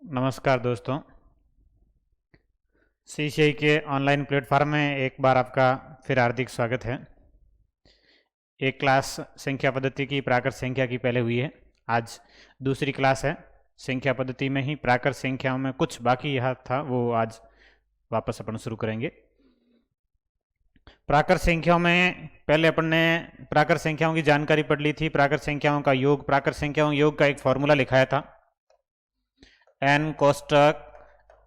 नमस्कार दोस्तों। सीसीआई के ऑनलाइन प्लेटफॉर्म में एक बार आपका फिर हार्दिक स्वागत है। एक क्लास संख्या पद्धति की प्राकृत संख्या की पहले हुई है। आज दूसरी क्लास है। संख्या पद्धति में ही प्राकृत संख्याओं में कुछ बाकी यहाँ था, वो आज वापस अपन शुरू करेंगे। प्राकृत संख्याओं में पहले अपन ने प्राकृत संख्याओं की जानकारी पढ़ ली थी। प्राकृत संख्याओं का योग, प्राकृत संख्याओं योग का एक फॉर्मूला लिखाया था, n कोष्टक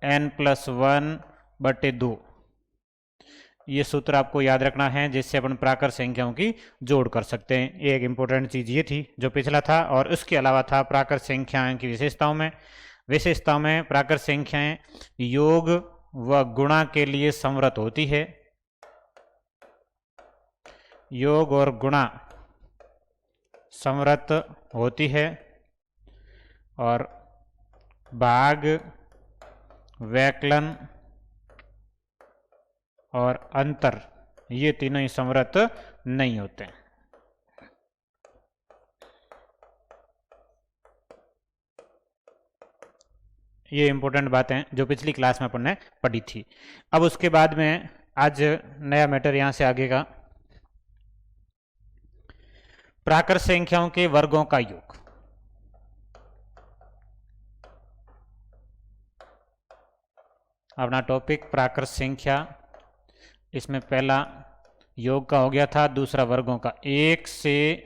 n+1/2। ये सूत्र आपको याद रखना है, जिससे अपन प्राकृत संख्याओं की जोड़ कर सकते हैं। एक इंपॉर्टेंट चीज ये थी जो पिछला था, और उसके अलावा था प्राकृत संख्याओं की विशेषताओं में प्राकृत संख्याएं योग व गुणा के लिए संवृत होती है। योग और गुणा संवृत होती है, और भाग, वैकलन और अंतर ये तीनों ही संवृत नहीं होते। ये इंपॉर्टेंट बातें जो पिछली क्लास में अपन ने पढ़ी थी। अब उसके बाद में आज नया मैटर यहां से आगे का, प्राकृत संख्याओं के वर्गों का योग। अपना टॉपिक प्राकृत संख्या, इसमें पहला योग का हो गया था, दूसरा वर्गों का। 1 से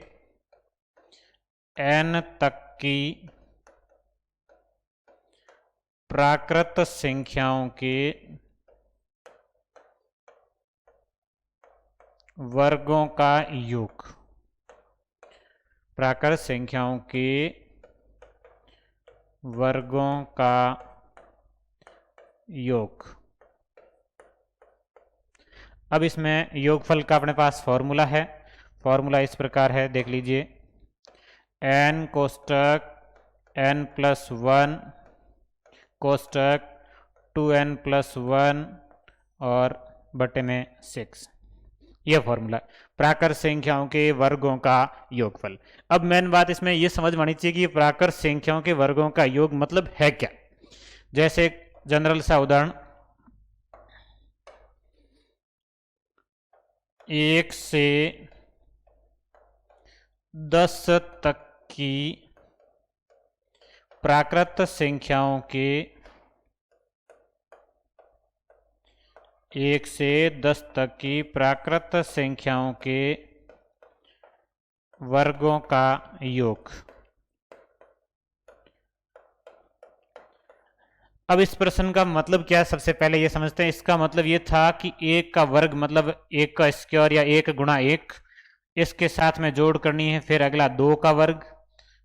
n तक की प्राकृत संख्याओं के वर्गों का योग। प्राकृत संख्याओं के वर्गों का योग। अब इसमें योगफल का अपने पास फॉर्मूला है। फॉर्मूला इस प्रकार है, देख लीजिए। n कोष्टक n+1 कोष्टक 2n+1 और बटे में 6। यह फॉर्मूला प्राकृत संख्याओं के वर्गों का योगफल। अब मेन बात इसमें यह समझ में आनी चाहिए कि प्राकृत संख्याओं के वर्गों का योग मतलब है क्या। जैसे जनरल सा उदाहरण, 1 से 10 तक की प्राकृत संख्याओं के 1 से 10 तक की प्राकृत संख्याओं के वर्गों का योग। अब इस प्रश्न का मतलब क्या है, सबसे पहले ये समझते हैं। इसका मतलब ये था कि 1 का वर्ग मतलब 1 का स्क्वायर या 1 गुणा 1, इसके साथ में जोड़ करनी है। फिर अगला 2 का वर्ग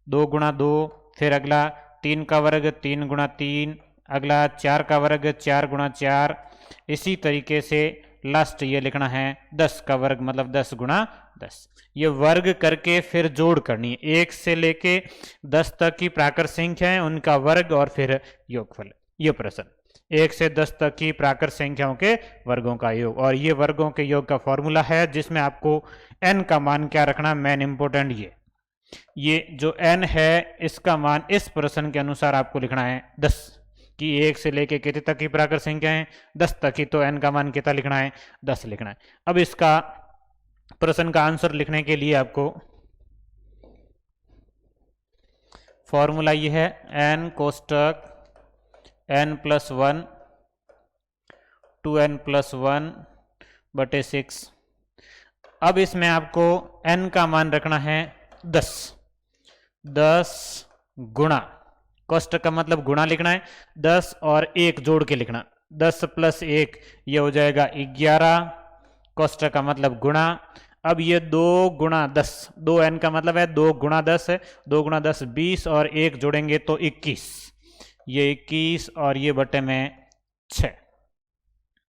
2 गुणा 2, फिर अगला 3 का वर्ग 3 गुणा 3, अगला 4 का वर्ग 4 गुणा 4। इसी तरीके से लास्ट ये लिखना है 10 का वर्ग मतलब 10 गुणा 10। ये वर्ग करके फिर जोड़ करनी है। 1 से लेके 10 तक की प्राकृत संख्या है, उनका वर्ग और फिर योगफल। ये प्रश्न 1 से 10 तक की प्राकृत संख्याओं के वर्गों का योग, और ये वर्गों के योग का फॉर्मूला है, जिसमें आपको n का मान क्या रखना, मेन इंपोर्टेंट ये जो n है इसका मान इस प्रश्न के अनुसार आपको लिखना है 10, कि 1 से लेके कितने तक की प्राकृत संख्या है 10 तक की, तो n का मान कितना लिखना है 10 लिखना है। अब इसका प्रश्न का आंसर लिखने के लिए आपको फॉर्मूला ये है, n कोष्टक n+1 2n+1 बटे 6। अब इसमें आपको n का मान रखना है 10 गुणा, कोष्टक का मतलब गुणा लिखना है, 10 और 1 जोड़ के लिखना, 10 + 1 ये हो जाएगा 11, कोष्टक का मतलब गुणा। अब ये 2 गुणा 10, 2n का मतलब है 2 गुणा 10 है, 2 गुणा 10 20 और 1 जोड़ेंगे तो 21, ये 21 और ये बटे में 6।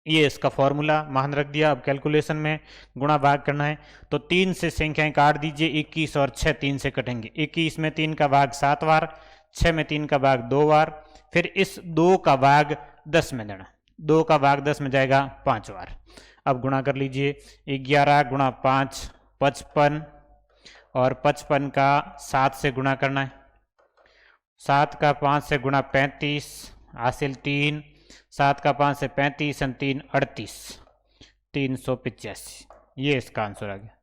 ये इसका फॉर्मूला मान रख दिया। अब कैलकुलेशन में गुणा भाग करना है, तो 3 से संख्याएं काट दीजिए। 21 और 6 3 से कटेंगे। 21 में 3 का भाग 7 बार, 6 में 3 का भाग 2 बार, फिर इस 2 का भाग 10 में देना, 2 का भाग 10 में जाएगा 5 बार। अब गुणा कर लीजिए, 11 गुणा 5 55, और 55 का 7 से गुणा करना है, 7 का 5 से गुणा 35, हासिल 3, 7 का 5 से 35 और 3 38, 385। ये इसका आंसर आ गया।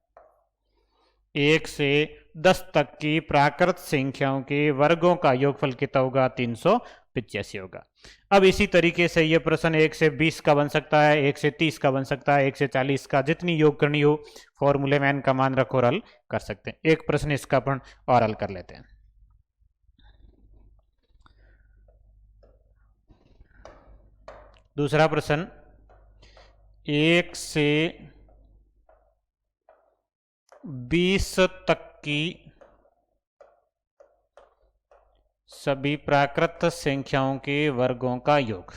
1 से 10 तक की प्राकृत संख्याओं के वर्गों का योगफल कितना होगा? 385 होगा। अब इसी तरीके से ये प्रश्न 1 से 20 का बन सकता है, 1 से 30 का बन सकता है, 1 से 40 का, जितनी योग करनी हो फॉर्मूले में n का मान रखो और हल कर सकते हैं। एक प्रश्न इसका अपन और हल कर लेते हैं। दूसरा प्रश्न, 1 से 20 तक की सभी प्राकृत संख्याओं के वर्गों का योग।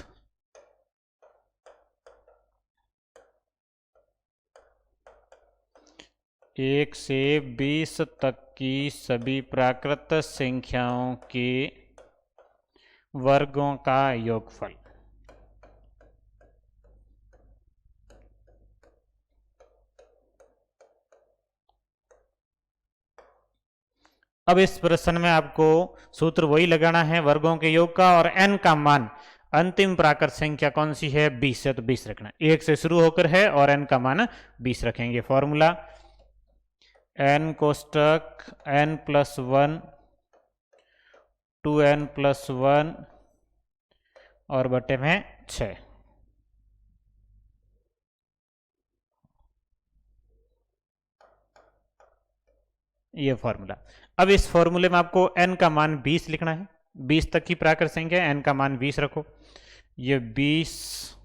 एक से 20 तक की सभी प्राकृत संख्याओं के वर्गों का योगफल। अब इस प्रश्न में आपको सूत्र वही लगाना है वर्गों के योग का, और n का मान अंतिम प्राकृत संख्या कौन सी है? 20 है, तो 20 रखना। 1 से शुरू होकर है और n का मान 20 रखेंगे। फॉर्मूला n कोष्टक n+1 2n+1 और बटे में 6। ये फॉर्मूला। अब इस फॉर्मूले में आपको n का मान 20 लिखना है। 20 तक की प्राकृत संख्या, n का मान 20 रखो। ये 20,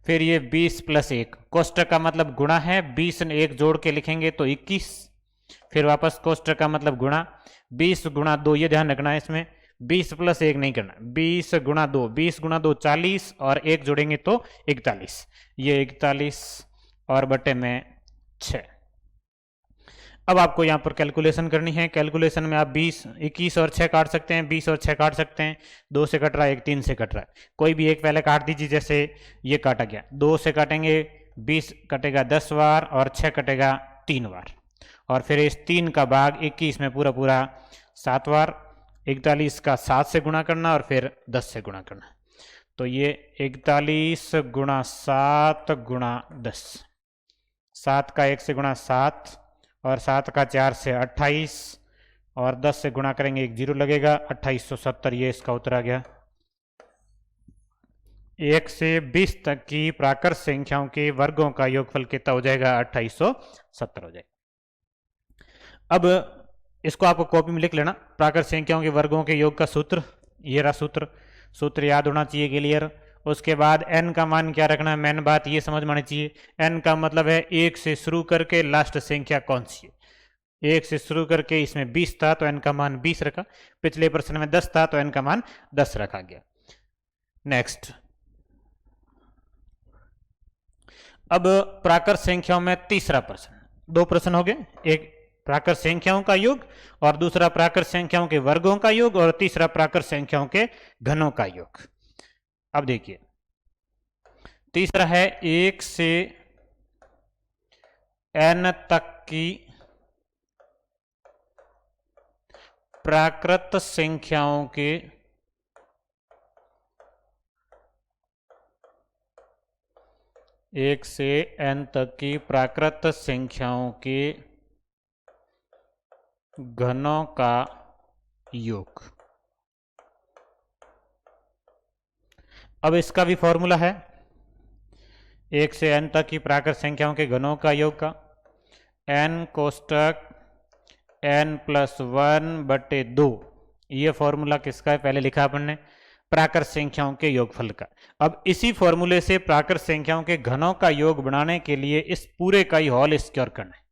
फिर ये 20 + 1, कोष्टक का मतलब गुणा है, 20 ने 1 जोड़ के लिखेंगे तो 21, फिर वापस कोष्टक का मतलब गुणा, 20 × 2, ये ध्यान रखना है इसमें 20 + 1 नहीं करना, 20 × 2, 20 × 2 40 और 1 जोड़ेंगे तो 41, ये 41 और बटे में 6। अब आपको यहाँ पर कैलकुलेशन करनी है। कैलकुलेशन में आप 20, 21 और 6 काट सकते हैं, 20 और 6 काट सकते हैं, 2 से कट रहा है, एक 3 से कट रहा है, कोई भी एक पहले काट दीजिए। जैसे ये काटा गया, 2 से काटेंगे, 20 कटेगा 10 बार और 6 कटेगा 3 बार, और फिर इस 3 का भाग 21 में पूरा पूरा 7 बार, 41 का 7 से गुणा करना और फिर 10 से गुणा करना। तो ये 41 × 7 × 10, 7 का 1 से गुणा 7 और 7 का 4 से 28 और 10 से गुणा करेंगे, एक 0 लगेगा, 2870, ये इसका उत्तर आ गया। 1 से 20 तक की प्राकृत संख्याओं के वर्गों का योगफल कितना हो जाएगा? 2870 हो जाएगा। अब इसको आपको कॉपी में लिख लेना, प्राकृत संख्याओं के वर्गों के योग का सूत्र, ये रहा सूत्र। सूत्र याद होना चाहिए, क्लियर। उसके बाद n का मान क्या रखना है? मेन बात ये समझ में आनी चाहिए। n का मतलब है 1 से शुरू करके लास्ट संख्या कौन सी है। 1 से शुरू करके इसमें 20 था तो n का मान 20 रखा, पिछले प्रश्न में 10 था तो n का मान 10 रखा गया। नेक्स्ट, अब प्राकृत संख्याओं में तीसरा प्रश्न। 2 प्रश्न हो गए, एक प्राकृत संख्याओं का योग और दूसरा प्राकृत संख्याओं के वर्गों का योग और तीसरा प्राकृत संख्याओं के घनों का योग। अब देखिए, तीसरा है 1 से n तक की प्राकृत संख्याओं के एक से n तक की प्राकृत संख्याओं के घनों का योग। अब इसका भी फॉर्मूला है 1 से n तक की प्राकृत संख्याओं के घनों का योग का, n कोष्टक n+1/2। ये फॉर्मूला किसका है? पहले लिखा अपन ने, प्राकृत संख्याओं के योगफल का। अब इसी फॉर्मूले से प्राकृत संख्याओं के घनों का योग बनाने के लिए इस पूरे का ही होल स्क्वायर करना है।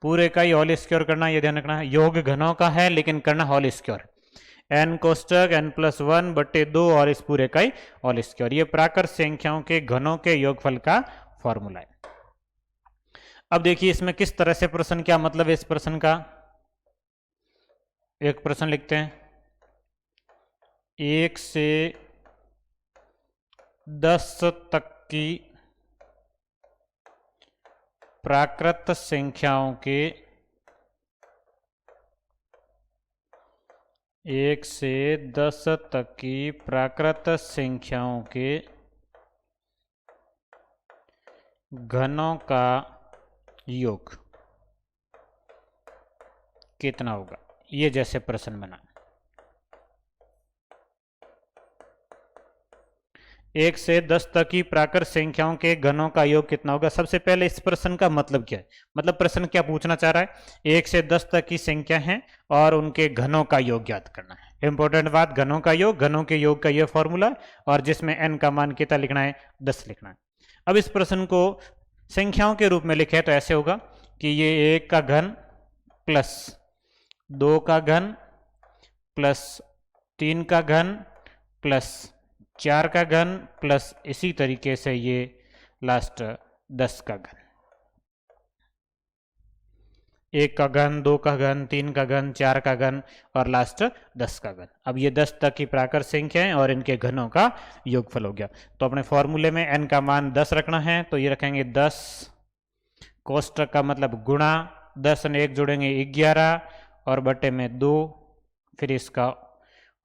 पूरे का ही होल स्क्वायर करना, ये ध्यान रखना है। योग घनों का है लेकिन करना होल स्क्वायर, n कोष्टक n+1/2 और इस पूरे का ही होल स्क्वायर। ये प्राकृत संख्याओं के घनों के योगफल का फॉर्मूला है। अब देखिए इसमें किस तरह से प्रश्न, क्या मतलब है इस प्रश्न का। एक प्रश्न लिखते हैं, 1 से 10 तक की प्राकृत संख्याओं के 1 से 10 तक की प्राकृत संख्याओं के घनों का योग कितना होगा, ये जैसे प्रश्न बना। 1 से 10 तक की प्राकृत संख्याओं के घनों का योग कितना होगा। सबसे पहले इस प्रश्न का मतलब क्या है, मतलब प्रश्न क्या पूछना चाह रहा है। 1 से 10 तक की संख्या है और उनके घनों का योग ज्ञात करना है। इंपॉर्टेंट बात, घनों का योग, घनों के योग का यह फॉर्मूला, और जिसमें n का मान कितना लिखना है, 10 लिखना है। अब इस प्रश्न को संख्याओं के रूप में लिखे तो ऐसे होगा कि ये 1 का घन प्लस 2 का घन प्लस 3 का घन प्लस 4 का घन प्लस इसी तरीके से ये लास्ट 10 का घन। 1 का घन, 2 का घन, 3 का घन, 4 का घन और लास्ट 10 का घन। अब ये 10 तक की प्राकृत संख्याएं और इनके घनों का योगफल हो गया। तो अपने फॉर्मूले में n का मान 10 रखना है, तो ये रखेंगे 10 कोष्टक का मतलब गुणा 10 और 1 जोड़ेंगे 11 और बटे में 2, फिर इसका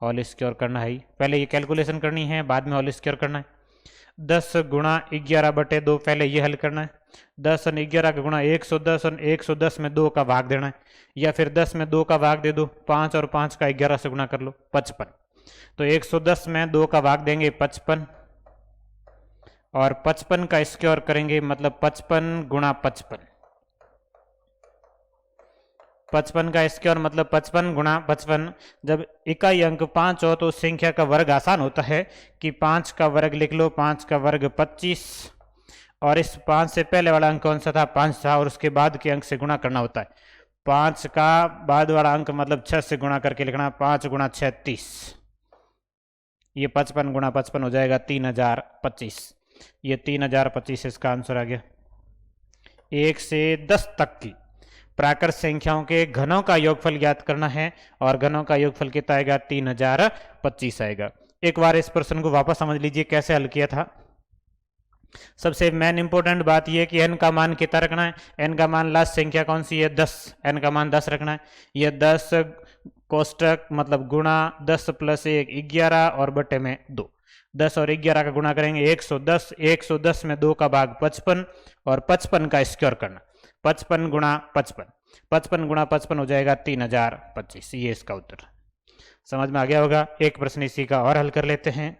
होल स्क्वायर करना है। पहले ये कैलकुलेशन करनी है, बाद में होल स्क्वायर करना है। 10 गुणा 11 बटे 2, पहले ये हल करना है। 10 और 11 का गुणा 110 और 110 में 2 का भाग देना है, या फिर 10 में 2 का भाग दे दो, 5 और 5 का 11 से गुणा कर लो, 55। तो 110 में 2 का भाग देंगे 55 और 55 का स्क्वायर करेंगे, मतलब 55 गुणा 55। 55 का स्क्वायर मतलब 55 गुणा 55। जब इकाई अंक 5 हो तो संख्या का वर्ग आसान होता है कि 5 का वर्ग लिख लो, 5 का वर्ग 25, और इस 5 से पहले वाला अंक कौन सा था, 5 था, और उसके बाद के अंक से गुणा करना होता है। 5 का बाद वाला अंक मतलब 6 से गुणा करके लिखना, 5 गुणा 6 30। ये 55 गुणा 55 हो जाएगा 3025। ये 3025 इसका आंसर आ गया। 1 से 10 तक की प्राकृत संख्याओं के घनों का योगफल ज्ञात करना है, और घनों का योगफल कितना आएगा, 3025 आएगा। एक बार इस प्रश्न को वापस समझ लीजिए कैसे हल किया था। सबसे मेन इंपॉर्टेंट बात यह कि n का मान कितना रखना है। n का मान लास्ट संख्या कौन सी है, 10। n का मान 10 रखना है। यह 10 कोष्टक मतलब गुणा 10 प्लस 1 11 और बटे में 2। 10 और 11 का गुणा करेंगे 110, 110 में 2 का भाग 55 और 55 का स्क्वायर करना, 55 गुणा 55, 55 गुणा 55 हो जाएगा 3025। ये इसका उत्तर। समझ में आ गया होगा। एक प्रश्न इसी का और हल कर लेते हैं,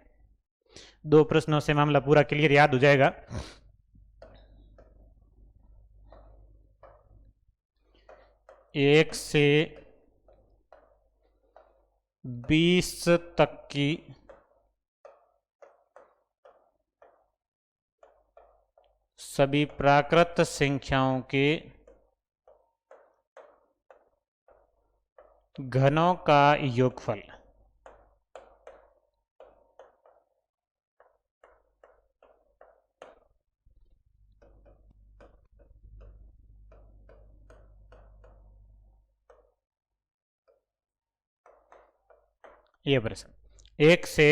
2 प्रश्नों से मामला पूरा क्लियर याद हो जाएगा। एक से 20 तक की सभी प्राकृत संख्याओं के घनों का योगफल ये प्रश्न। 1 से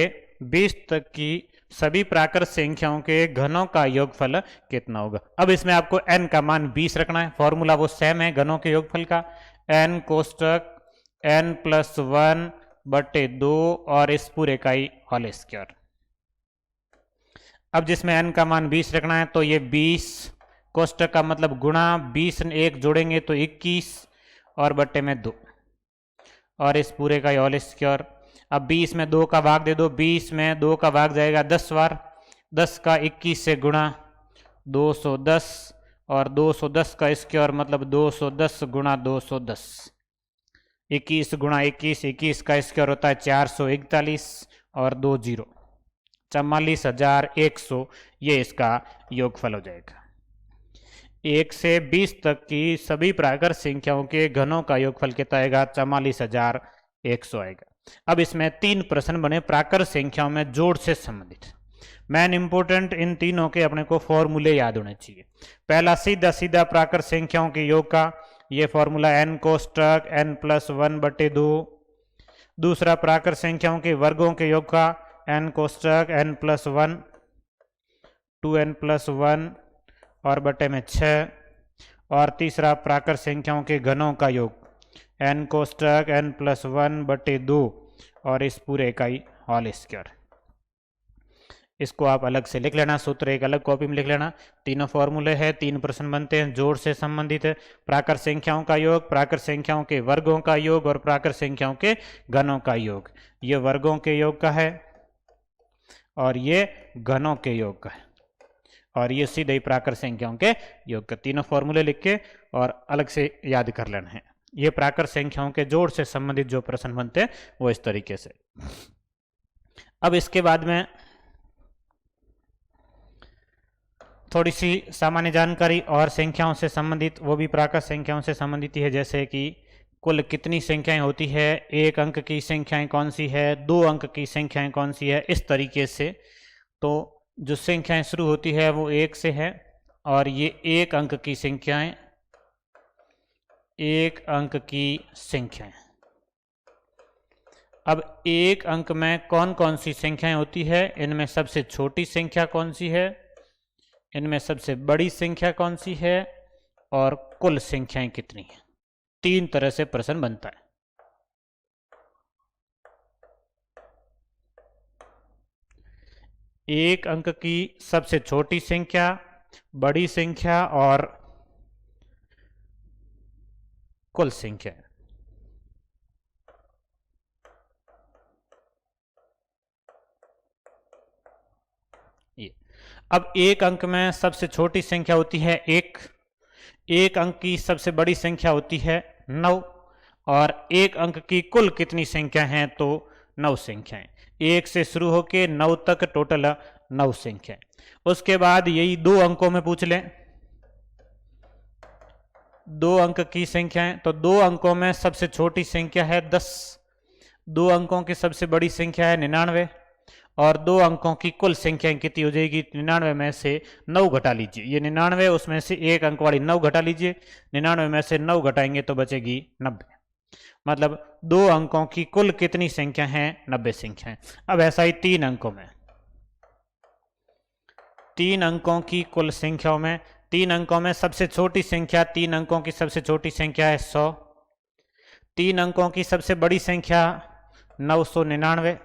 20 तक की सभी प्राकृत संख्याओं के घनों का योगफल कितना होगा। अब इसमें आपको n का मान 20 रखना है, फॉर्मूला वो सेम है घनों के योगफल का, n कोष्टक n प्लस 1 बटे 2 और इस पूरे का ही होल स्क्वायर। अब जिसमें n का मान 20 रखना है तो ये 20 कोष्टक का मतलब गुणा 20 1 जोड़ेंगे तो 21 और बटे में 2 और इस पूरे का ही होल स्क्वायर। अब 20 में 2 का भाग दे दो, 20 में 2 का भाग जाएगा 10 बार, 10 का 21 से गुणा 210 और 210 का स्क्वायर मतलब 210 गुणा 210, 21 गुणा 21, 21 का स्क्वायर होता है 441 और 2 जीरो 44,100। ये इसका योगफल हो जाएगा। 1 से 20 तक की सभी प्राकृत संख्याओं के घनों का योगफल कितना आएगा, 44,100 आएगा। अब इसमें 3 प्रश्न बने प्राकृत संख्याओं में जोड़ से संबंधित। मेन इंपोर्टेंट इन तीनों के अपने को फॉर्मूले याद होने चाहिए। पहला सीधा सीधा प्राकृत संख्याओं के योग का ये फॉर्मूला n कोष्टक n प्लस 1 बटे 2। दूसरा प्राकृत संख्याओं के वर्गों के योग का n कोष्टक n plus 1 2n plus 1 और बटे में 6। और तीसरा प्राकृत संख्याओं के घनों का योग एन कोष्टक n+1/2 और इस पूरे का ही होल स्क्वायर। इसको आप अलग से लिख लेना, सूत्र एक अलग कॉपी में लिख लेना। तीनों फॉर्मूले हैं, 3 प्रश्न बनते हैं, जोड़ से संबंधित है। प्राकृत संख्याओं का योग, प्राकृत संख्याओं के वर्गों का योग और प्राकृत संख्याओं के घनों का योग। ये वर्गों के योग का है और ये घनों के योग का है और ये सीधे ही प्राकृत संख्याओं के योग का। तीनों फॉर्मूले लिख के और अलग से याद कर लेना है। ये प्राकृत संख्याओं के जोड़ से संबंधित जो प्रश्न बनते हैं वो इस तरीके से। अब इसके बाद में थोड़ी सी सामान्य जानकारी और संख्याओं से संबंधित, वो भी प्राकृत संख्याओं से संबंधित ही है। जैसे कि कुल कितनी संख्याएं होती है, 1 अंक की संख्याएं कौन सी है, 2 अंक की संख्याएं कौन सी है, इस तरीके से। तो जो संख्याएं शुरू होती है वो 1 से है और ये 1 अंक की संख्याएं, 1 अंक की संख्याएं। अब 1 अंक में कौन कौन सी संख्याएं होती है, इनमें सबसे छोटी संख्या कौन सी है, इनमें सबसे बड़ी संख्या कौन सी है और कुल संख्याएं कितनी है। 3 तरह से प्रश्न बनता है। एक अंक की सबसे छोटी संख्या, बड़ी संख्या और कुल संख्या। ये अब 1 अंक में सबसे छोटी संख्या होती है 1, 1 अंक की सबसे बड़ी संख्या होती है 9 और 1 अंक की कुल कितनी संख्या है, तो 9 संख्याएं। 1 से शुरू होके 9 तक टोटल 9 संख्याएं। उसके बाद यही 2 अंकों में पूछ लें, 2 अंक की संख्याएं, तो 2 अंकों में सबसे छोटी संख्या है 10, 2 अंकों की सबसे बड़ी संख्या है 99 और 2 अंकों की कुल संख्या कितनी हो जाएगी, 99 में से 9 घटा लीजिए। ये 99 उसमें से 1 अंक वाली 9 घटा लीजिए, 99 में से 9 घटाएंगे तो बचेगी 90। मतलब 2 अंकों की कुल कितनी संख्या है, 90 संख्याएं। अब ऐसा ही 3 अंकों में, 3 अंकों की कुल संख्याओं में, 3 अंकों में सबसे छोटी संख्या, 3 अंकों की सबसे छोटी संख्या है 100, 3 अंकों की सबसे बड़ी संख्या 999।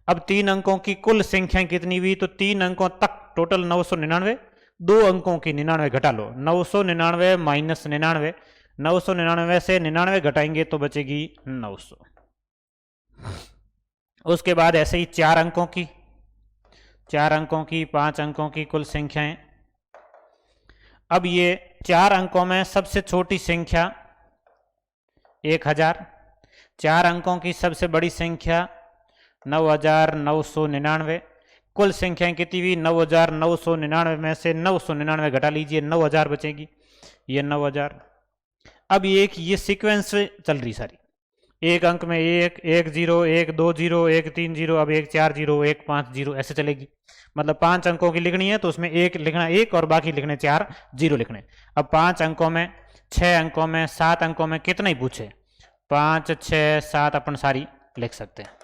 अब 3 अंकों की कुल संख्या कितनी हुई, तो 3 अंकों तक टोटल 999, 2 अंकों की 99 घटा लो, 999 माइनस 99, 999 से 99 घटाएंगे तो बचेगी 900। उसके बाद ऐसे ही 4 अंकों की, 4 अंकों की, 5 अंकों की कुल संख्याएं। अब ये 4 अंकों में सबसे छोटी संख्या 1000, 4 अंकों की सबसे बड़ी संख्या 9999, कुल संख्या कितनी हुई 9999 में से 999 घटा लीजिए, 9000 बचेगी, ये 9000। अब ये सीक्वेंस चल रही सारी, 1 अंक में 1, 1 0, 1 2 0, 1 3 0, अब 1 4 0, 1 5 0, ऐसे चलेगी। मतलब 5 अंकों की लिखनी है तो उसमें 1 लिखना 1 और बाकी लिखने 4 0 लिखने। अब 5 अंकों में, 6 अंकों में, 7 अंकों में कितना ही पूछे, 5 6 7 अपन सारी लिख सकते हैं।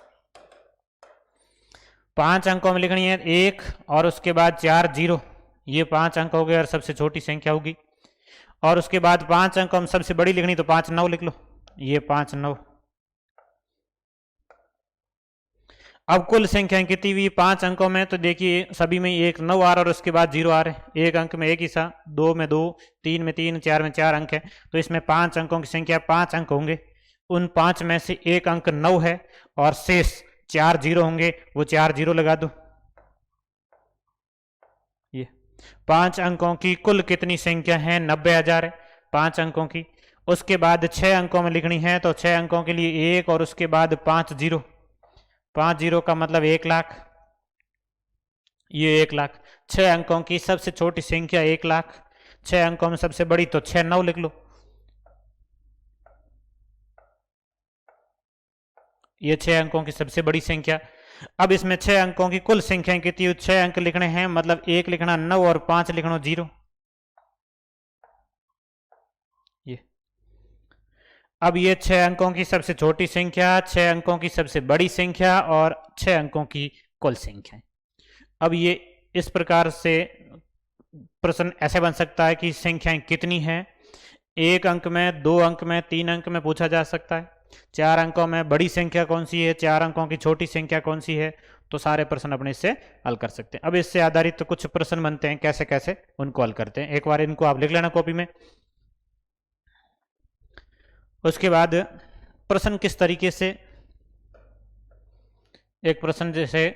5 अंकों में लिखनी है 1 और उसके बाद 4 0, ये 5 अंक हो गए और सबसे छोटी संख्या होगी। और उसके बाद 5 अंकों में सबसे बड़ी लिखनी तो 5 9 लिख लो, ये 5 9। अब कुल संख्या कितनी हुई 5 अंकों में, तो देखिए सभी में 1 9 आ रहा और उसके बाद 0 आ रहे हैं। 1 अंक में 1 हिस्सा, 2 में 2, 3 में 3, 4 में 4 अंक है, तो इसमें 5 अंकों की संख्या 5 अंक होंगे। उन 5 में से 1 अंक 9 है और शेष 4 0 होंगे, वो 4 0 लगा दो। ये 5 अंकों की कुल कितनी संख्या है, 90,000 है 5 अंकों की। उसके बाद 6 अंकों में लिखनी है तो 6 अंकों के लिए 1 और उसके बाद 5 0, 5 0 का मतलब 1 लाख, ये 1 लाख। 6 अंकों की सबसे छोटी संख्या 1 लाख, 6 अंकों में सबसे बड़ी तो 6 9 लिख लो, ये 6 अंकों की सबसे बड़ी संख्या। अब इसमें 6 अंकों की कुल संख्या कितनी, 6 अंक लिखने हैं, मतलब 1 लिखना 9 और 5 लिखना 0। ये अब ये 6 अंकों की सबसे छोटी संख्या, 6 अंकों की सबसे बड़ी संख्या और 6 अंकों की कुल संख्या। अब ये इस प्रकार से प्रश्न ऐसे बन सकता है कि संख्याएं कितनी हैं, एक अंक में, 2 अंक में, 3 अंक में पूछा जा सकता है। 4 अंकों में बड़ी संख्या कौन सी है, 4 अंकों की छोटी संख्या कौन सी है, तो सारे प्रश्न अपने इससे हल कर सकते हैं। अब इससे आधारित तो कुछ प्रश्न बनते हैं, कैसे कैसे उनको हल करते हैं, एक बार इनको आप लिख लेना कॉपी में। उसके बाद प्रश्न किस तरीके से, एक प्रश्न जैसे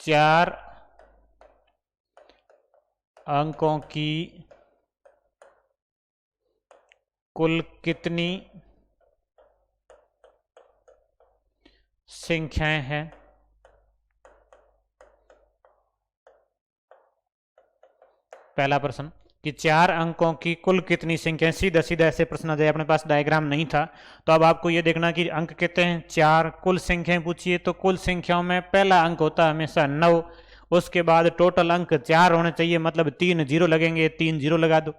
4 अंकों की कुल कितनी संख्याएं हैं, पहला प्रश्न कि 4 अंकों की कुल कितनी संख्याएं, सीधा सीधा ऐसे प्रश्न आ जाए, अपने पास डायग्राम नहीं था तो अब आपको ये देखना कि अंक कितने हैं 4, कुल संख्याएं पूछिए तो कुल संख्याओं में पहला अंक होता है हमेशा 9, उसके बाद टोटल अंक 4 होने चाहिए, मतलब 3 जीरो लगेंगे, 3 जीरो लगा दो,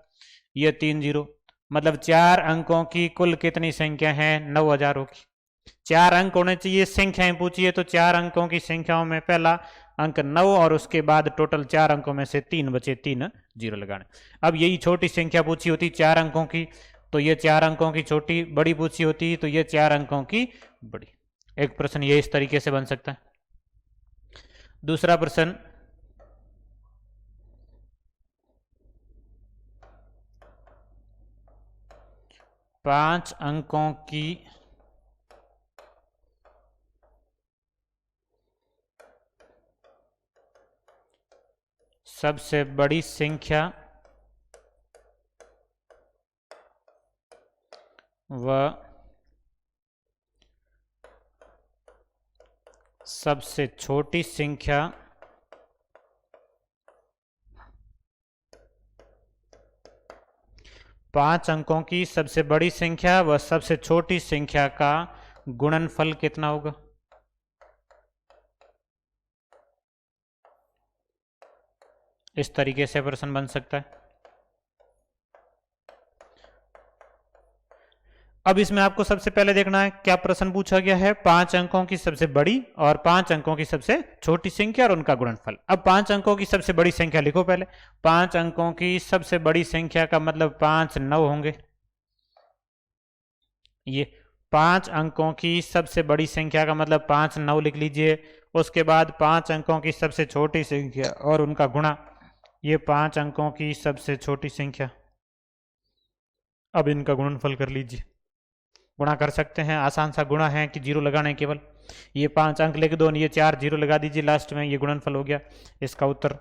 ये 3 जीरो, मतलब 4 अंकों की कुल कितनी संख्या है 9000 की। 4 अंक होने चाहिए, संख्याएं पूछिए तो 4 अंकों की संख्याओं में पहला अंक 9 और उसके बाद टोटल 4 अंकों में से 3 बचे, 3 जीरो लगाने। अब यही छोटी संख्या पूछी होती 4 अंकों की तो ये 4 अंकों की छोटी, बड़ी पूछी होती तो ये 4 अंकों की बड़ी। एक प्रश्न ये इस तरीके से बन सकता है। दूसरा प्रश्न, पांच अंकों की सबसे बड़ी संख्या व सबसे छोटी संख्या पांच अंकों की सबसे बड़ी संख्या व सबसे छोटी संख्या का गुणनफल कितना होगा। इस तरीके से प्रश्न बन सकता है। अब इसमें आपको सबसे पहले देखना है क्या प्रश्न पूछा गया है, 5 अंकों की सबसे बड़ी और 5 अंकों की सबसे छोटी संख्या और उनका गुणनफल। अब 5 अंकों की सबसे बड़ी संख्या लिखो पहले, 5 अंकों की सबसे बड़ी संख्या का मतलब 5 9 होंगे, ये 5 अंकों की सबसे बड़ी संख्या का मतलब 5 9 लिख लीजिए। उसके बाद 5 अंकों की सबसे छोटी संख्या और उनका गुणा, ये 5 अंकों की सबसे छोटी संख्या, अब इनका गुणनफल कर लीजिए। गुणा कर सकते हैं, आसान सा गुणा है कि जीरो लगाना है केवल, ये 5 अंक लिख दो, ये 4 जीरो लगा दीजिए लास्ट में, ये गुणनफल हो गया इसका उत्तर।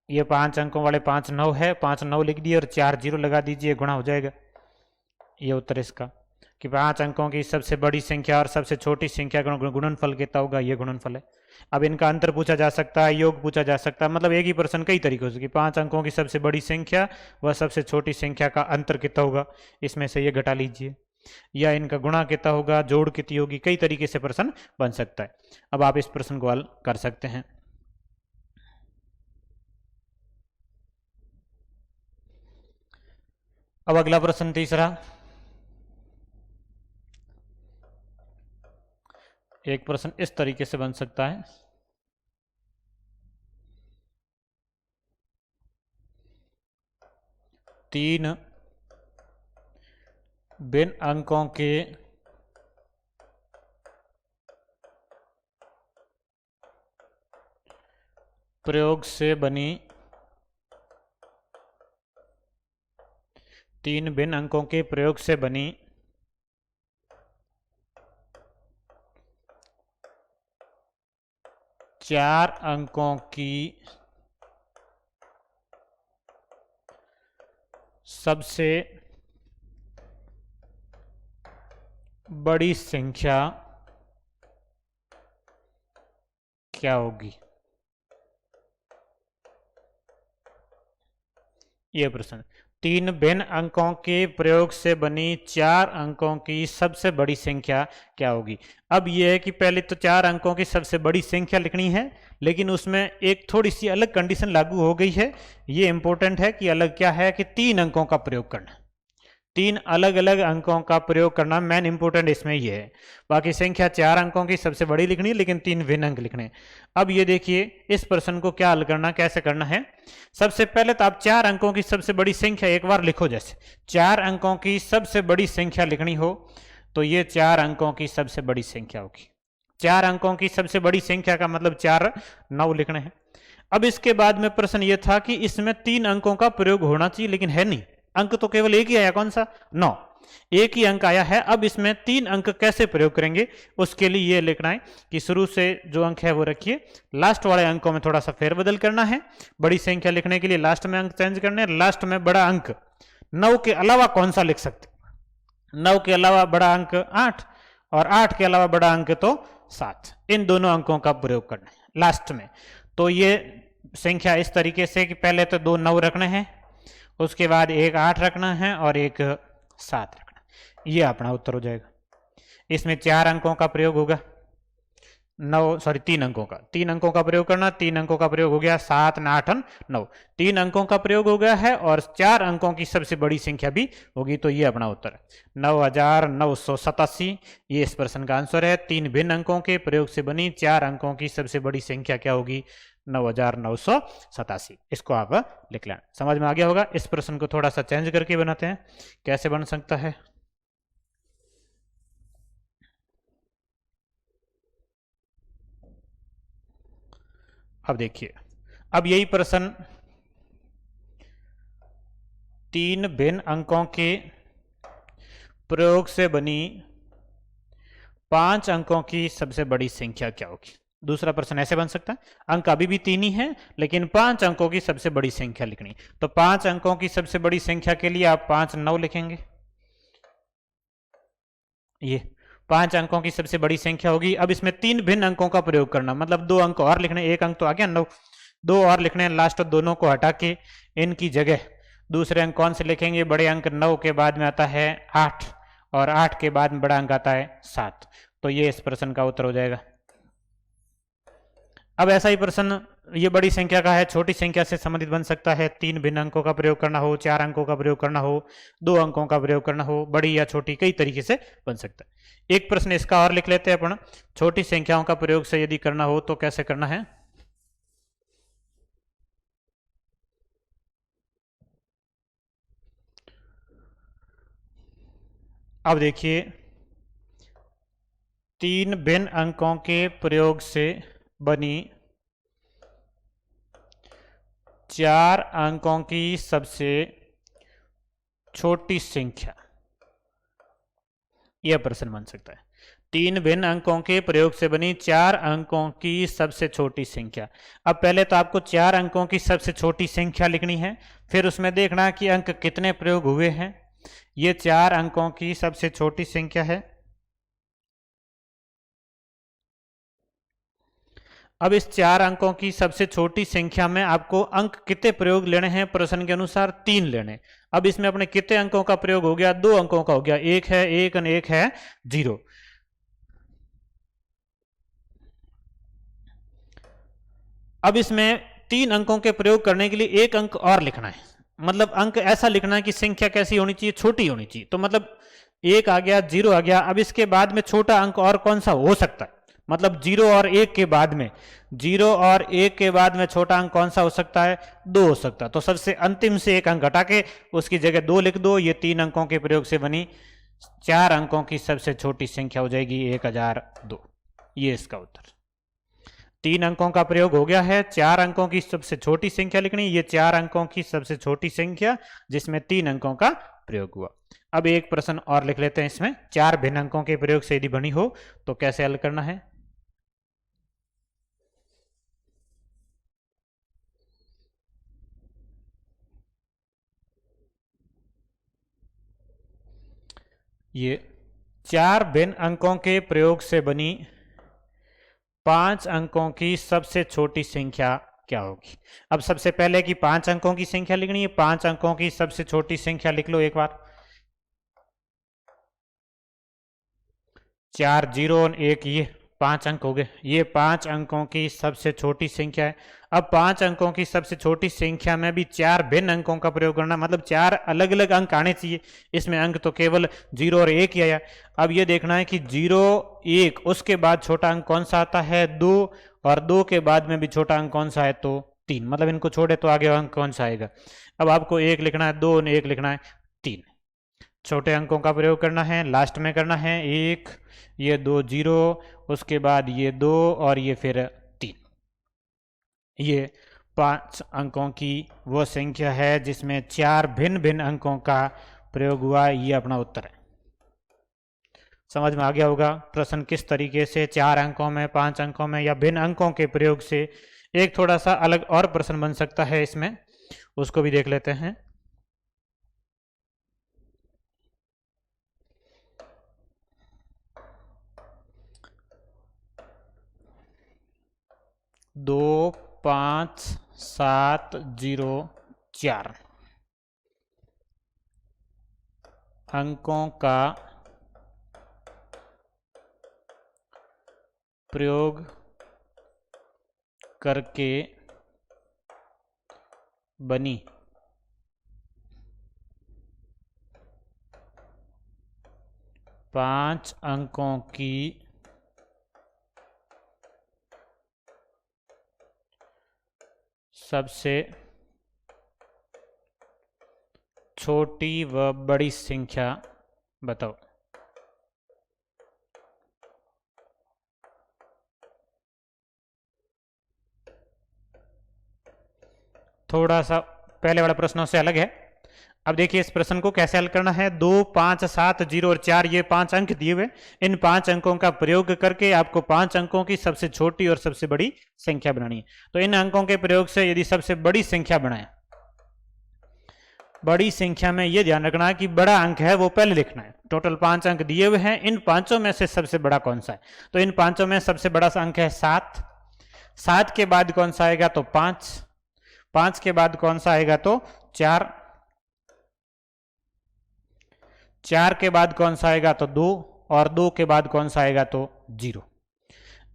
ये 5 अंकों वाले 5 9 है, 5 9 लिख दिए और 4 जीरो लगा दीजिए, गुणा हो जाएगा। ये उत्तर इसका कि 5 अंकों की सबसे बड़ी संख्या और सबसे छोटी संख्या का गुणनफल कितना होगा, ये गुणनफल है। अब इनका अंतर पूछा जा सकता है, योग पूछा जा सकता है, मतलब एक ही प्रश्न कई तरीकों से कि 5 अंकों की सबसे बड़ी संख्या व सबसे छोटी संख्या का अंतर कितना होगा, इसमें से ये घटा लीजिए, या इनका गुणा कितना होगा, जोड़ कितनी होगी, कई तरीके से प्रश्न बन सकता है। अब आप इस प्रश्न को हल कर सकते हैं। अब अगला प्रश्न तीसरा, एक प्रश्न इस तरीके से बन सकता है, तीन भिन्न अंकों के प्रयोग से बनी, 3 भिन्न अंकों के प्रयोग से बनी 4 अंकों की सबसे बड़ी संख्या क्या होगी। यह प्रश्न, 3 भिन्न अंकों के प्रयोग से बनी 4 अंकों की सबसे बड़ी संख्या क्या होगी। अब यह है कि पहले तो 4 अंकों की सबसे बड़ी संख्या लिखनी है, लेकिन उसमें एक थोड़ी सी अलग कंडीशन लागू हो गई है, ये इंपॉर्टेंट है कि अलग क्या है कि 3 अंकों का प्रयोग करना। तीन अलग अलग अंकों का प्रयोग करना मेन इंपोर्टेंट इसमें ये है। बाकी संख्या 4 अंकों की सबसे बड़ी लिखनी है, लेकिन 3 भिन्न अंक लिखने हैं। अब ये देखिए इस प्रश्न को क्या हल करना, कैसे करना है। सबसे पहले तो आप 4 अंकों की सबसे बड़ी संख्या एक बार लिखो। जैसे 4 अंकों की सबसे बड़ी संख्या लिखनी हो तो ये 4 अंकों की सबसे बड़ी संख्या होगी। 4 अंकों की सबसे बड़ी संख्या का मतलब 4 9 लिखने हैं। अब इसके बाद में प्रश्न ये था कि इसमें 3 अंकों का प्रयोग होना चाहिए, लेकिन है नहीं। अंक तो केवल एक ही आया, कौन सा 9, एक ही अंक आया है। अब इसमें 3 अंक कैसे प्रयोग करेंगे, उसके लिए ये लिखना है कि शुरू से जो अंक है वो रखिए, लास्ट वाले अंकों में थोड़ा सा फेरबदल करना है। बड़ी संख्या लिखने के लिए लास्ट में अंक चेंज करने हैं। लास्ट में बड़ा अंक 9 के अलावा कौन सा लिख सकते, 9 के अलावा बड़ा अंक 8 और 8 के अलावा बड़ा अंक तो 7। इन दोनों अंकों का प्रयोग करना है लास्ट में। तो ये संख्या इस तरीके से कि पहले तो 2 9 रखने हैं, उसके बाद एक 8 रखना है और एक 7 रखना है। ये अपना उत्तर हो जाएगा। इसमें 4 अंकों का प्रयोग होगा, 3 अंकों का, 3 अंकों का प्रयोग करना, 3 अंकों का प्रयोग हो गया, 7 8 9, 3 अंकों का प्रयोग हो गया है और 4 अंकों की सबसे बड़ी संख्या भी होगी। तो ये अपना उत्तर है 9987। ये इस प्रश्न का आंसर है। 3 भिन्न अंकों के प्रयोग से बनी 4 अंकों की सबसे बड़ी संख्या क्या होगी, 9987। इसको आप लिख लें। समझ में आ गया होगा। इस प्रश्न को थोड़ा सा चेंज करके बनाते हैं, कैसे बन सकता है। अब देखिए, अब यही प्रश्न 3 भिन्न अंकों के प्रयोग से बनी 5 अंकों की सबसे बड़ी संख्या क्या होगी। दूसरा प्रश्न ऐसे बन सकता है, अंक अभी भी 3 ही हैं, लेकिन 5 अंकों की सबसे बड़ी संख्या लिखनी। तो 5 अंकों की सबसे बड़ी संख्या के लिए आप 5 9 लिखेंगे। ये 5 अंकों की सबसे बड़ी संख्या होगी। अब इसमें 3 भिन्न अंकों का प्रयोग करना, मतलब 2 अंक और लिखने। एक अंक तो आ गया 9, 2 और लिखने हैं। लास्ट दोनों को हटा के इनकी जगह दूसरे अंक कौन से लिखेंगे। बड़े अंक 9 के बाद में आता है 8 और 8 के बाद में बड़ा अंक आता है 7। तो ये इस प्रश्न का उत्तर हो जाएगा। अब ऐसा ही प्रश्न ये बड़ी संख्या का है, छोटी संख्या से संबंधित बन सकता है। 3 भिन्न अंकों का प्रयोग करना हो, 4 अंकों का प्रयोग करना हो, 2 अंकों का प्रयोग करना हो, बड़ी या छोटी, कई तरीके से बन सकता है। एक प्रश्न इसका और लिख लेते हैं अपन, छोटी संख्याओं का प्रयोग से यदि करना हो तो कैसे करना है। अब देखिए, 3 भिन्न अंकों के प्रयोग से बनी 4 अंकों की सबसे छोटी संख्या, यह प्रश्न बन सकता है। 3 भिन्न अंकों के प्रयोग से बनी 4 अंकों की सबसे छोटी संख्या। अब पहले तो आपको 4 अंकों की सबसे छोटी संख्या लिखनी है, फिर उसमें देखना कि अंक कितने प्रयोग हुए हैं। ये 4 अंकों की सबसे छोटी संख्या है। अब इस 4 अंकों की सबसे छोटी संख्या में आपको अंक कितने प्रयोग लेने हैं, प्रश्न के अनुसार 3 लेने। अब इसमें अपने कितने अंकों का प्रयोग हो गया, 2 अंकों का हो गया। एक है 1 और एक है 0। अब इसमें 3 अंकों के प्रयोग करने के लिए एक अंक और लिखना है, मतलब अंक ऐसा लिखना है कि संख्या कैसी होनी चाहिए, छोटी होनी चाहिए। तो मतलब 1 आ गया, 0 आ गया। अब इसके बाद में छोटा अंक और कौन सा हो सकता है, मतलब 0 और 1 के बाद में, 0 और 1 के बाद में छोटा अंक कौन सा हो सकता है, 2 हो सकता है। तो सबसे अंतिम से एक अंक हटा के उसकी जगह 2 लिख दो। ये 3 अंकों के प्रयोग से बनी 4 अंकों की सबसे छोटी संख्या हो जाएगी 1002। ये इसका उत्तर। 3 अंकों का प्रयोग हो गया है, 4 अंकों की सबसे छोटी संख्या लिखनी। ये 4 अंकों की सबसे छोटी संख्या जिसमें 3 अंकों का प्रयोग हुआ। अब एक प्रश्न और लिख लेते हैं इसमें, 4 भिन्न अंकों के प्रयोग से यदि बनी हो तो कैसे हल करना है। ये 4 भिन्न अंकों के प्रयोग से बनी 5 अंकों की सबसे छोटी संख्या क्या होगी। अब सबसे पहले की 5 अंकों की संख्या लिखनी है। 5 अंकों की सबसे छोटी संख्या लिख लो एक बार। 4 0 और 1 ये 5 अंक हो गए। ये 5 अंकों की सबसे छोटी संख्या है। अब 5 अंकों की सबसे छोटी संख्या में भी 4 भिन्न अंकों का प्रयोग करना, मतलब 4 अलग अलग अंक आने चाहिए। इसमें अंक तो केवल 0 और 1 ही आया। अब ये देखना है कि 0 1 उसके बाद छोटा अंक कौन सा आता है 2, और 2 के बाद में भी छोटा अंक कौन सा है तो 3, मतलब इनको छोड़े तो आगे अंक कौन सा आएगा। अब आपको 1 लिखना है, 2 1 लिखना है, 3 छोटे अंकों का प्रयोग करना है, लास्ट में करना है 1, ये 2 0, उसके बाद ये 2 और ये फिर 3। ये 5 अंकों की वो संख्या है जिसमें 4 भिन्न भिन्न अंकों का प्रयोग हुआ। ये अपना उत्तर है। समझ में आ गया होगा प्रश्न किस तरीके से 4 अंकों में, 5 अंकों में या भिन्न अंकों के प्रयोग से एक थोड़ा सा अलग और प्रश्न बन सकता है इसमें, उसको भी देख लेते हैं। दो 5 7 0 4 अंकों का प्रयोग करके बनी 5 अंकों की सबसे छोटी व बड़ी संख्या बताओ। थोड़ा सा पहले वाला प्रश्नों से अलग है। अब देखिए इस प्रश्न को कैसे हल करना है। 2 5 7 0 और 4 ये 5 अंक दिए हुए, इन 5 अंकों का प्रयोग करके आपको 5 अंकों की सबसे छोटी और सबसे बड़ी संख्या बनानी है। तो इन अंकों के प्रयोग से यदि सबसे बड़ी संख्या बनाए, बड़ी संख्या में यह ध्यान रखना है कि बड़ा अंक है वो पहले लिखना है। टोटल 5 अंक दिए हुए हैं, इन पांचों में से सबसे बड़ा कौन सा है, तो इन पांचों में सबसे बड़ा अंक है 7। 7 के बाद कौन सा आएगा तो 5, 5 के बाद कौन सा आएगा तो 4, 4 के बाद कौन सा आएगा तो 2, और 2 के बाद कौन सा आएगा तो 0।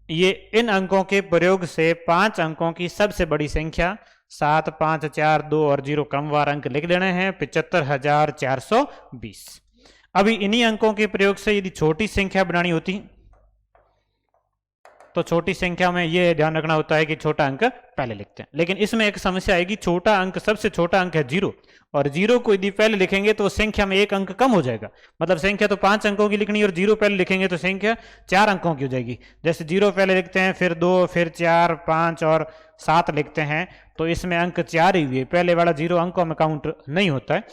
ये इन अंकों के प्रयोग से 5 अंकों की सबसे बड़ी संख्या 7 5 4 2 और 0 क्रमवार अंक लिख लेने हैं 75,420। अभी इन्हीं अंकों के प्रयोग से यदि छोटी संख्या बनानी होती तो छोटी संख्या में यह ध्यान रखना होता है कि छोटा अंक पहले लिखते हैं। लेकिन इसमें एक समस्या आएगी, छोटा अंक सबसे छोटा अंक है 0, और 0 को यदि पहले लिखेंगे तो संख्या में एक अंक कम हो जाएगा। मतलब संख्या तो 5 अंकों की लिखनी है और 0 पहले लिखेंगे तो संख्या 4 अंकों की हो जाएगी। जैसे 0 पहले लिखते हैं, फिर 2, फिर 4 5 और 7 लिखते हैं, तो इसमें अंक 4 ही हुए, पहले वाला 0 अंकों में काउंट नहीं होता है।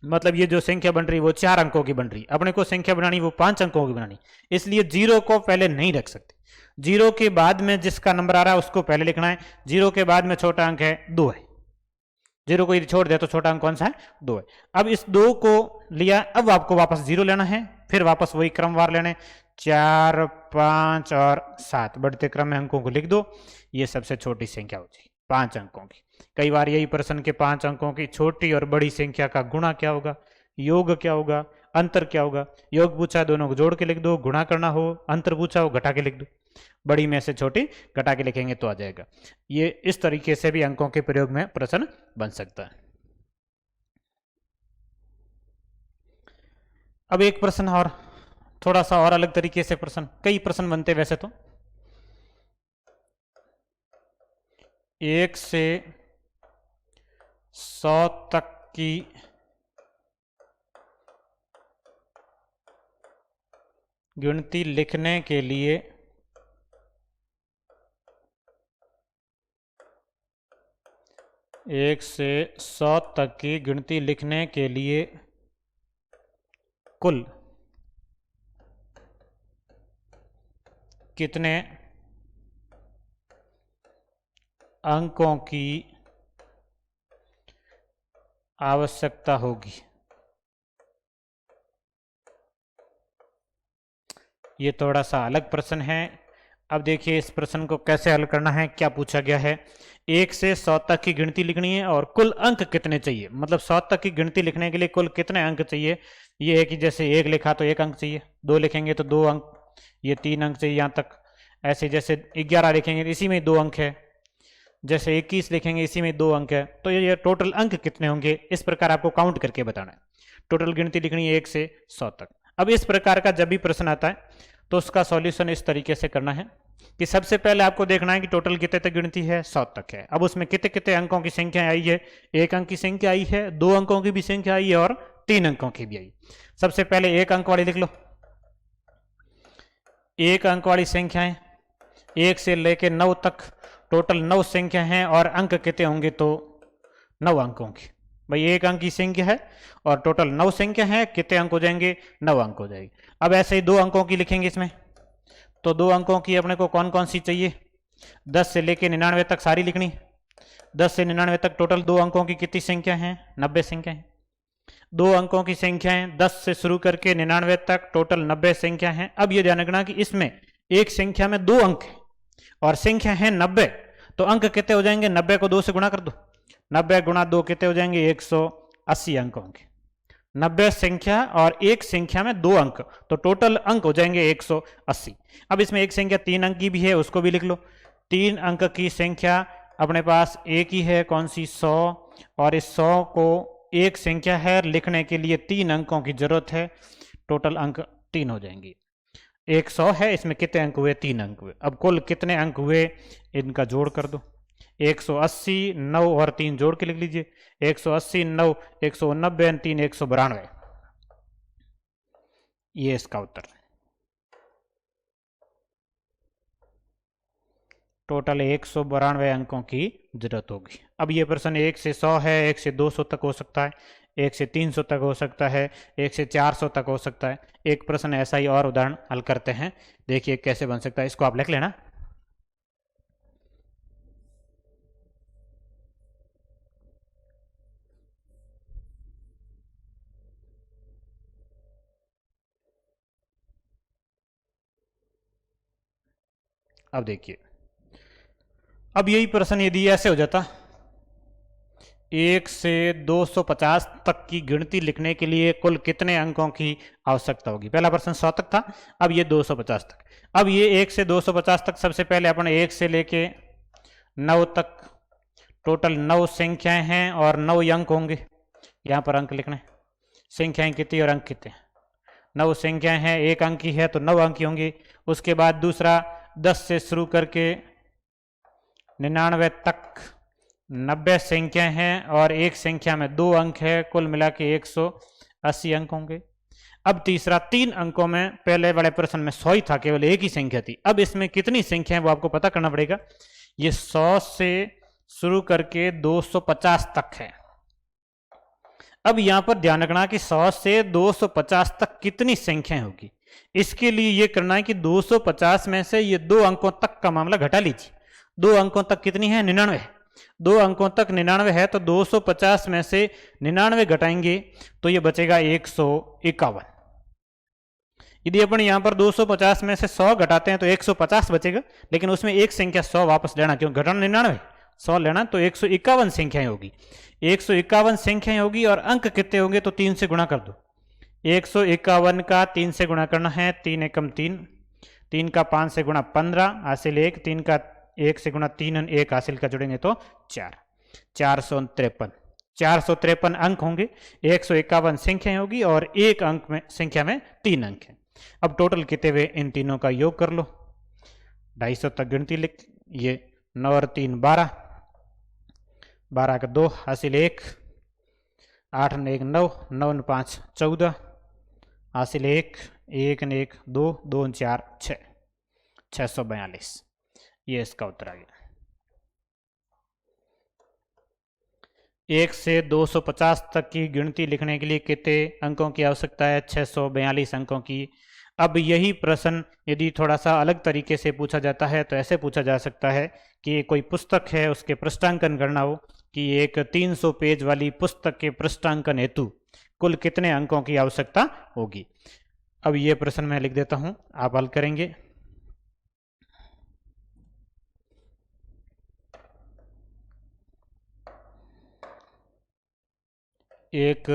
मतलब ये जो संख्या बन रही है वो 4 अंकों की बन रही है, अपने को संख्या बनानी वो 5 अंकों की बनानी, इसलिए 0 को पहले नहीं रख सकते। 0 के बाद में जिसका नंबर आ रहा है उसको पहले लिखना है। 0 के बाद में छोटा अंक है 2 है, 0 को यदि छोड़ दे तो छोटा अंक कौन सा है 2 है। अब इस 2 को लिया, अब आपको वापस 0 लेना है, फिर वापस वही क्रमवार लेने 4 5 और 7 बढ़ते क्रम में अंकों को लिख दो। ये सबसे छोटी संख्या हो जाएगी 5 अंकों की। कई बार यही प्रश्न के 5 अंकों की छोटी और बड़ी संख्या का गुणा क्या होगा, योग क्या होगा, अंतर क्या होगा। योग पूछा दोनों को जोड़ के लिख दो, गुणा करना हो, अंतर पूछा हो घटा के लिख दो। बड़ी में से छोटी घटा के लिखेंगे तो आ जाएगा। ये इस तरीके से भी अंकों के प्रयोग में प्रश्न बन सकता है। अब एक प्रश्न और, थोड़ा सा और अलग तरीके से प्रश्न, कई प्रश्न बनते वैसे तो। 1 से 100 तक की गिनती लिखने के लिए एक से 100 तक की गिनती लिखने के लिए कुल कितने अंकों की आवश्यकता होगी। ये थोड़ा सा अलग प्रश्न है। अब देखिए इस प्रश्न को कैसे हल करना है। क्या पूछा गया है, 1 से 100 तक की गिनती लिखनी है और कुल अंक कितने चाहिए, मतलब 100 तक की गिनती लिखने के लिए कुल कितने अंक चाहिए। ये है कि जैसे 1 लिखा तो 1 अंक चाहिए, 2 लिखेंगे तो 2 अंक, ये 3 अंक से यहाँ तक। ऐसे जैसे 11 लिखेंगे इसी में 2 अंक है, जैसे 21 लिखेंगे इसी में 2 अंक है। तो ये टोटल अंक कितने होंगे, इस प्रकार आपको काउंट करके बताना है। टोटल गिनती लिखनी है 1 से 100 तक। अब इस प्रकार का जब भी प्रश्न आता है तो उसका सॉल्यूशन इस तरीके से करना है कि सबसे पहले आपको देखना है कि टोटल कितने तक गिनती है, 100 तक है। अब उसमें कितने कितने अंकों की संख्या आई है, 1 अंक की संख्या आई है, 2 अंकों की भी संख्या आई है और 3 अंकों की भी आई। सबसे पहले 1 अंक वाली लिख लो। 1 अंक वाली संख्याएं 1 से लेकर 9 तक टोटल 9 संख्या हैं और अंक कितने होंगे, तो 9 अंकों की। भाई 1 अंक की संख्या है और टोटल 9 संख्या है, कितने अंक हो जाएंगे, 9 अंक हो जाएंगे। अब ऐसे ही 2 अंकों की लिखेंगे इसमें, तो 2 अंकों की अपने को कौन कौन सी चाहिए, 10 से लेकर 99 तक सारी लिखनी। 10 से 99 तक टोटल 2 अंकों की कितनी संख्या है, 90 संख्या है। 2 अंकों की संख्याएं 10 से शुरू करके 99 तक टोटल 90 संख्या है। अब ये ध्यान रखना कि इसमें एक संख्या में 2 अंक है और संख्या है 90, तो अंक कितने हो जाएंगे, 90 को 2 से गुणा कर दो। 90 गुणा 2 कितने हो जाएंगे, 180 अंक होंगे। 90 संख्या और एक संख्या में 2 अंक, तो टोटल अंक हो जाएंगे 180। अब इसमें एक संख्या 3 अंक की भी है, उसको भी लिख लो। 3 अंक की संख्या अपने पास एक ही है, कौन सी, 100। और इस 100 को एक संख्या है, लिखने के लिए 3 अंकों की जरूरत है, टोटल अंक 3 हो जाएंगे। 100 है, इसमें कितने अंक हुए, 3 अंक हुए। अब कुल कितने अंक हुए, इनका जोड़ कर दो। 180, 9 और 3 जोड़ के लिख लीजिए। 180, 9, 190, 3, 192। ये इसका उत्तर। टोटल 192 अंकों की जरूरत होगी। अब ये प्रश्न 1 से 100 है, 1 से 200 तक हो सकता है, 1 से 300 तक हो सकता है, 1 से 400 तक हो सकता है। एक प्रश्न ऐसा ही और उदाहरण हल करते हैं, देखिए कैसे बन सकता है, इसको आप लिख लेना। अब देखिए, अब यही प्रश्न यदि ऐसे हो जाता, 1 से 250 तक की गिनती लिखने के लिए कुल कितने अंकों की आवश्यकता होगी। पहला प्रश्न 100 तक था, अब ये 250 तक। अब ये 1 से 250 तक, सबसे पहले अपन 1 से लेके 9 तक टोटल 9 संख्याएं हैं और 9 अंक होंगे। यहाँ पर अंक लिखना है, संख्याएं कितनी और अंक कितने, 9 संख्याएं हैं, 1 अंक की है तो 9 अंक की होंगी। उसके बाद दूसरा 10 से शुरू करके 99 तक 90 संख्या हैं और एक संख्या में 2 अंक है, कुल मिला के 180 अंक होंगे। अब तीसरा 3 अंकों में, पहले वाले प्रश्न में 100 ही था, केवल एक ही संख्या थी। अब इसमें कितनी संख्या है वो आपको पता करना पड़ेगा। ये 100 से शुरू करके 250 तक है। अब यहां पर ध्यान रखना कि 100 से 250 तक कितनी संख्याएं होगी। इसके लिए ये करना है कि 250 में से ये 2 अंकों तक का मामला घटा लीजिए। 2 अंकों तक कितनी है, 99। 2 अंकों तक 99 है, तो 250 में से 99 घटाएंगे तो ये बचेगा 151। यदि अपन यहां पर 250 में से 100 घटाते हैं तो 150 बचेगा, लेकिन उसमें एक संख्या 100 वापस लेना, क्यों, घटाना 99, 100 लेना, तो 151 संख्याएं होगी। 151 संख्याएं होगी और अंक कितने होंगे, तो 3 से गुणा कर दो। 151 का 3 से गुणा करना है, 3 एकम 3, 3 का 5 से गुणा 15 हासिल 1, 3 का 1 से गुणा 3 1 हासिल का जोड़ेंगे तो 4, 453। 453 अंक होंगे, 151 संख्याएं होगी और एक अंक में, संख्या में 3 अंक है। अब टोटल कितने हुए, इन तीनों का योग कर लो। 250 तक गिनती लिख, ये 9 और 3 12, 12 का 2 हासिल 1, 8 ने 1 9, 9 ने 5 14 हासिल 1, 1 ने 1 2, 2 4 6, 642। ये इसका उत्तर आ गया। 1 से 250 तक की गिनती लिखने के लिए कितने अंकों की आवश्यकता है, 642 अंकों की। अब यही प्रश्न यदि थोड़ा सा अलग तरीके से पूछा जाता है तो ऐसे पूछा जा सकता है कि कोई पुस्तक है, उसके पृष्ठांकन करना हो कि एक 300 पेज वाली पुस्तक के पृष्ठांकन हेतु कुल कितने अंकों की आवश्यकता होगी। अब ये प्रश्न मैं लिख देता हूं, आप हल करेंगे। एक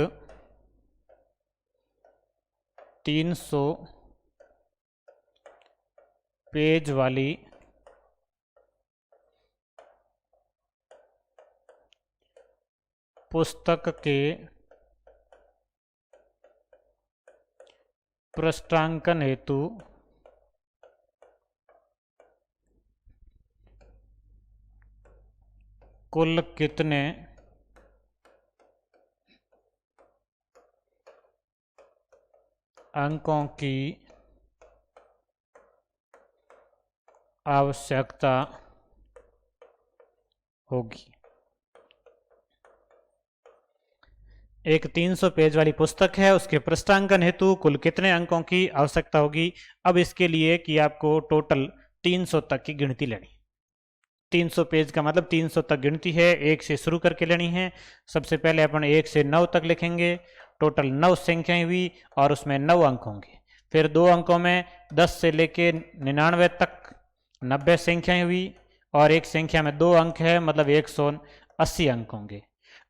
300 पेज वाली पुस्तक के पृष्ठांकन हेतु कुल कितने अंकों की आवश्यकता होगी। एक 300 पेज वाली पुस्तक है, उसके पृष्ठांकन हेतु कुल कितने अंकों की आवश्यकता होगी। अब इसके लिए कि आपको टोटल 300 तक की गिनती लेनी। 300 पेज का मतलब 300 तक गिनती है, 1 से शुरू करके लेनी है। सबसे पहले अपन 1 से 9 तक लिखेंगे। टोटल 9 संख्याएं हुई और उसमें 9 अंक होंगे। फिर 2 अंकों में 10 से लेके 99 तक 90 संख्याएं हुई और एक संख्या में 2 अंक है, मतलब 180 अंक होंगे।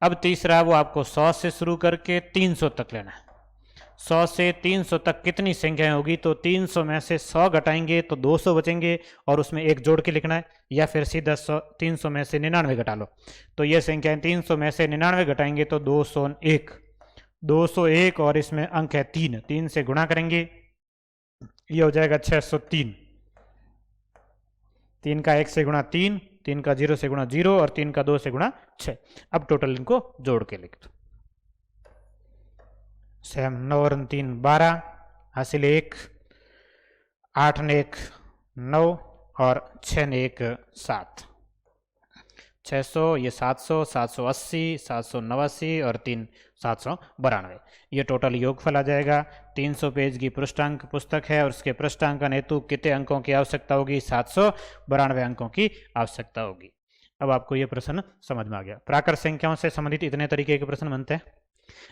अब तीसरा वो आपको 100 से शुरू करके 300 तक लेना है। 100 से 300 तक कितनी संख्याएं होगी, तो 300 में से 100 घटाएंगे तो 200 बचेंगे और उसमें एक जोड़ के लिखना है, या फिर सीधा 300 में से 99 घटा लो। तो ये संख्याएं 300 में से 99 घटाएंगे तो 201 और इसमें अंक है 3 से गुणा करेंगे, ये हो जाएगा 603। 3 का 1 से गुणा 3 का 0 से गुणा 0 और 3 का 2 से गुणा 6। अब टोटल इनको जोड़ के लिख दो। 9 और 3 12, हासिल 1, 8 ने 1 9 और 6 ने 1 7। 600, ये 700, 780, 789 और 3 792। ये टोटल योगफल आ जाएगा। 300 पेज की पृष्ठांक पुस्तक है और उसके पृष्ठांकन हेतु कितने अंकों की आवश्यकता होगी, 792 अंकों की आवश्यकता होगी। अब आपको ये प्रश्न समझ में आ गया। प्राकृत संख्याओं से संबंधित इतने तरीके के प्रश्न बनते हैं।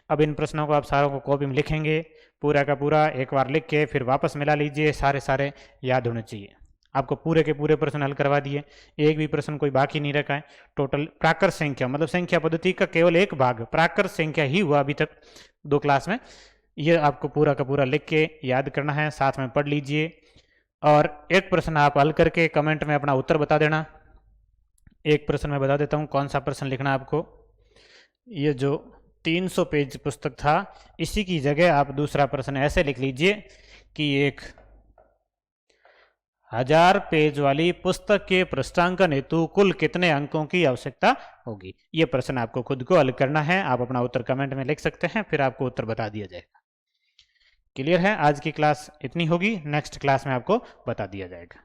अब इन प्रश्नों को आप सारों को कॉपी में लिखेंगे, पूरा का पूरा एक बार लिख के फिर वापस मिला लीजिए। सारे याद होने चाहिए। आपको पूरे के पूरे प्रश्न हल करवा दिए, एक भी प्रश्न कोई बाकी नहीं रखा है। टोटल प्राकृत संख्या मतलब संख्या पद्धति का केवल एक भाग प्राकृत संख्या ही हुआ अभी तक 2 क्लास में। ये आपको पूरा का पूरा लिख के याद करना है, साथ में पढ़ लीजिए और एक प्रश्न आप हल करके कमेंट में अपना उत्तर बता देना। एक प्रश्न मैं बता देता हूँ कौन सा प्रश्न लिखना है आपको। ये जो 300 पेज पुस्तक था, इसी की जगह आप दूसरा प्रश्न ऐसे लिख लीजिए कि एक 1000 पेज वाली पुस्तक के पृष्ठांकन हेतु कुल कितने अंकों की आवश्यकता होगी। ये प्रश्न आपको खुद को हल करना है। आप अपना उत्तर कमेंट में लिख सकते हैं, फिर आपको उत्तर बता दिया जाएगा। क्लियर है? आज की क्लास इतनी होगी, नेक्स्ट क्लास में आपको बता दिया जाएगा।